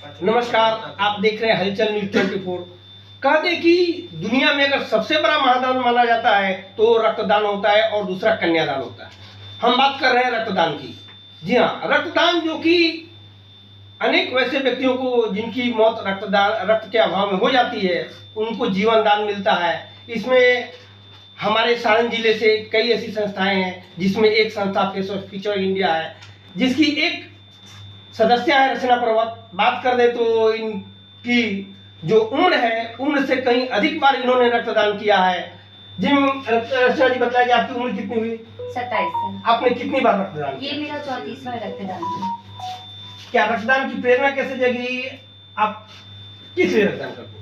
नमस्कार, आप देख रहे हैं हलचल न्यूज 24। कह दें कि दुनिया में अगर सबसे बड़ा महादान माना जाता है तो रक्तदान होता है और दूसरा कन्यादान होता है। हम बात कर रहे हैं रक्तदान की। जी हाँ, रक्तदान जो कि अनेक वैसे व्यक्तियों को जिनकी मौत रक्त के अभाव में हो जाती है, उनको जीवन दान मिलता है। इसमें हमारे सारण जिले से कई ऐसी संस्थाएं हैं, जिसमें एक संस्था फेस ऑफ फ्यूचर इंडिया है, जिसकी एक सदस्य है रचना पर्वत। बात कर दे तो इनकी जो उम्र है, उम्र से कहीं अधिक बार इन्होंने रक्तदान किया है। जी रचना जी, बताइए आपकी उम्र कितनी हुई? 27। आपने कितनी बार रक्तदान किया? ये मेरा 34वां रक्तदान है। क्या रक्तदान की प्रेरणा कैसे जगी? आप किस लिए रक्तदान करते हैं?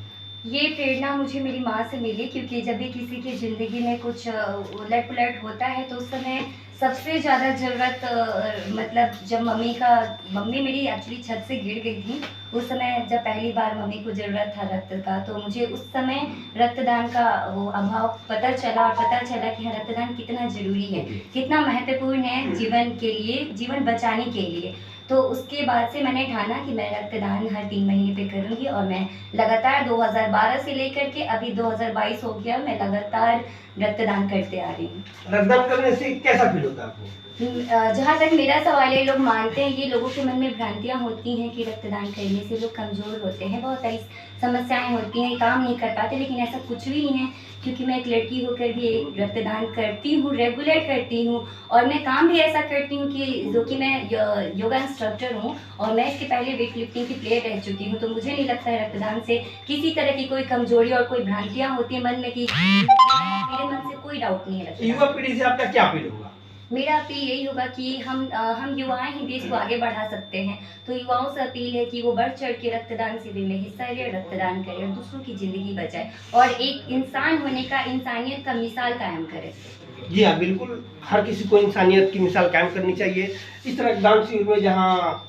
ये प्रेरणा मुझे मेरी माँ से मिली, क्योंकि जब भी किसी की ज़िंदगी में कुछ उलट पुलट होता है तो उस समय सबसे ज़्यादा ज़रूरत मतलब जब मम्मी मेरी एक्चुअली छत से गिर गई थी, उस समय जब पहली बार मम्मी को ज़रूरत था रक्त का, तो मुझे उस समय रक्तदान का वो अभाव पता चला कि हाँ, रक्तदान कितना ज़रूरी है, कितना महत्वपूर्ण है जीवन के लिए, जीवन बचाने के लिए। तो उसके बाद से मैंने ठाना कि मैं रक्तदान हर 3 महीने पे करूँगी, और मैं लगातार 2012 से लेकर के अभी 2022 हो गया, मैं लगातार रक्तदान करते आ रही हूँ। रक्तदान करने से कैसा फील होता है आपको? जहाँ तक मेरा सवाल है, लोग मानते हैं, ये लोगों के मन में भ्रांतियाँ होती हैं कि रक्तदान करने से लोग कमज़ोर होते हैं, बहुत सारी समस्याएं होती हैं, काम नहीं कर पाते, लेकिन ऐसा कुछ भी नहीं है। क्योंकि मैं एक लड़की होकर भी रक्तदान करती हूँ, रेगुलर करती हूँ, और मैं काम भी ऐसा करती हूँ कि जो कि मैं योगा इंस्ट्रक्टर हूँ, और मैं इसके पहले वेट लिफ्टिंग की प्लेयर रह चुकी हूँ। तो मुझे नहीं लगता है रक्तदान से किसी तरह की कोई कमजोरी और कोई भ्रांतियाँ होती हैं मन में, कि मेरे मन से कोई डाउट नहीं है। युवा पीढ़ी से आपका क्या अपील होगा? मेरा अपील यही होगा कि हम युवाएं ही देश को आगे बढ़ा सकते हैं। तो युवाओं से अपील है कि वो बढ़ चढ़ के रक्तदान शिविर में हिस्सा ले, रक्तदान करें और दूसरों की ज़िंदगी बचाए, और एक इंसान होने का, इंसानियत का मिसाल कायम करें। जी हाँ, बिल्कुल, हर किसी को इंसानियत की मिसाल कायम करनी चाहिए। इस रक्तदान शिविर में जहाँ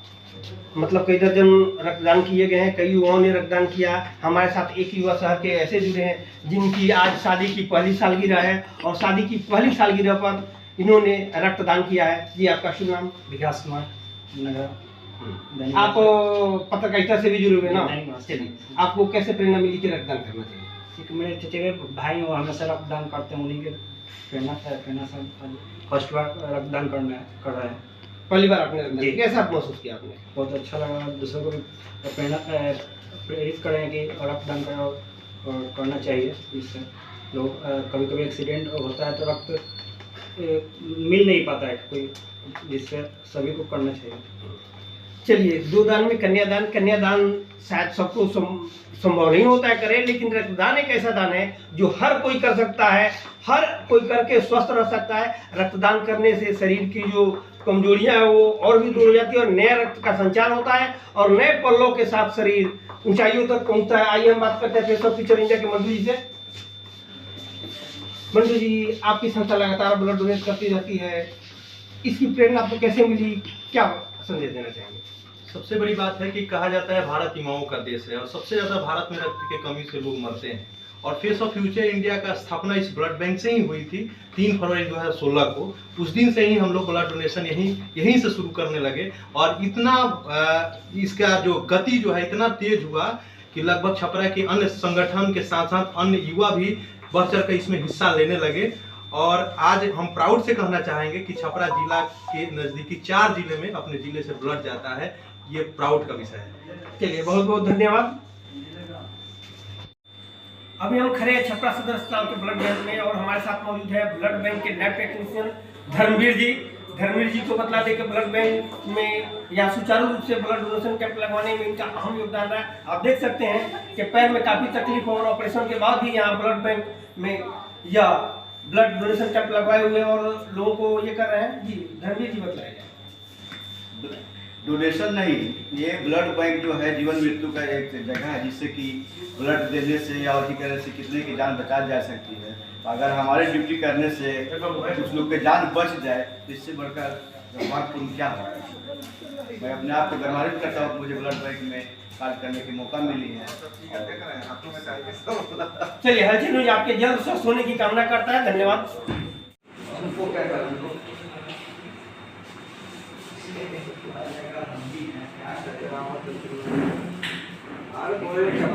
मतलब कई दर्जन रक्तदान किए गए हैं, कई युवाओं ने रक्तदान किया। हमारे साथ एक युवा शहर के ऐसे जुड़े हैं जिनकी आज शादी की पहली सालगिरह है, और शादी की पहली सालगिरह पर इन्होंने रक्तदान किया है। जी, आपका शुभ नाम? विकास कुमार नगर। आप पत्रकारिता से भी जुड़े हुए ना? चलिए, आपको कैसे प्रेरणा मिली कि रक्तदान करना चाहिए? क्योंकि मेरे चचेरे भाई वो हमेशा रक्तदान करते हैं, उन्हीं के प्रेरणा से फर्स्ट बार रक्तदान कर रहे हैं। पहली बार आपने रक्तदान किया, कैसा महसूस किया आपने? बहुत अच्छा लगा। दूसरों को भी प्रेरित करें कि रक्तदान करें और करना चाहिए। इससे लोग कभी कभी एक्सीडेंट होता है तो रक्त मिल नहीं पाता है कोई, जिससे सभी को करना चाहिए। चलिए, दो दान में कन्यादान शायद सबको संभव नहीं होता है करे, लेकिन रक्तदान एक ऐसा दान है जो हर कोई कर सकता है, हर कोई करके स्वस्थ रह सकता है। रक्तदान करने से शरीर की जो कमजोरियां हैं वो और भी दूर हो जाती है, और नया रक्त का संचार होता है, और नए पल्लों के साथ शरीर ऊंचाइयों तक पहुंचता है। आइए हम बात करते हैं फेस ऑफ फ्यूचर इंडिया के मंटू जी से। मंटू जी, आपकी संस्था लगातार ब्लड डोनेट करती रहती है, इसकी प्रेरणा आपको कैसे मिली, क्या संदेश देना चाहेंगे? सबसे बड़ी बात है कि कहा जाता है भारत युवाओं का देश है, और सबसे ज़्यादा भारत में रक्त की कमी से लोग मरते हैं। और फेस ऑफ फ्यूचर इंडिया का स्थापना इस ब्लड बैंक से ही हुई थी 3 फरवरी 2016 को। उस दिन से ही हम लोग ब्लड डोनेशन यहीं से शुरू करने लगे, और इतना इसका जो गति जो है इतना तेज हुआ कि लगभग छपरा के अन्य संगठन के साथ साथ अन्य युवा भी बढ़ चढ़ कर इसमें हिस्सा लेने लगे। और आज हम प्राउड से कहना चाहेंगे कि छपरा जिला के नज़दीकी 4 जिले में अपने जिले से ब्लड जाता है। ये प्राउड का विषय है। चलिए, बहुत बहुत धन्यवाद। अभी हम खड़े हैं छपरा सदर अस्पताल के ब्लड बैंक में, और हमारे साथ मौजूद है ब्लड बैंक के लैब टेक्नीशियन धर्मवीर जी। धर्मवीर जी को बतला दें कि ब्लड बैंक में या सुचारू रूप से ब्लड डोनेशन कैंप लगवाने में इनका अहम योगदान रहा है। आप देख सकते हैं कि पैर में काफ़ी तकलीफ हो और ऑपरेशन के बाद भी यहाँ ब्लड बैंक में या ब्लड डोनेशन कैंप लगवाए हुए और लोगों को ये कर रहे हैं। जी धर्मवीर जी, बताइए। डोनेशन नहीं, ये ब्लड बैंक जो है जीवन मृत्यु का एक जगह है, जिससे कि ब्लड देने से या उसी करने से कितने की जान बचा जा सकती है। तो अगर हमारे ड्यूटी करने से कुछ लोग की जान बच जाए, तो इससे बढ़कर महत्वपूर्ण क्या है। मैं अपने आप को गर्वान्वित करता हूँ, मुझे ब्लड बैंक में कार्य करने की मौका मिली है। चलिए, हलचल न्यूज आपके जल्द स्वस्थ होने की कामना करता है। धन्यवाद। आगे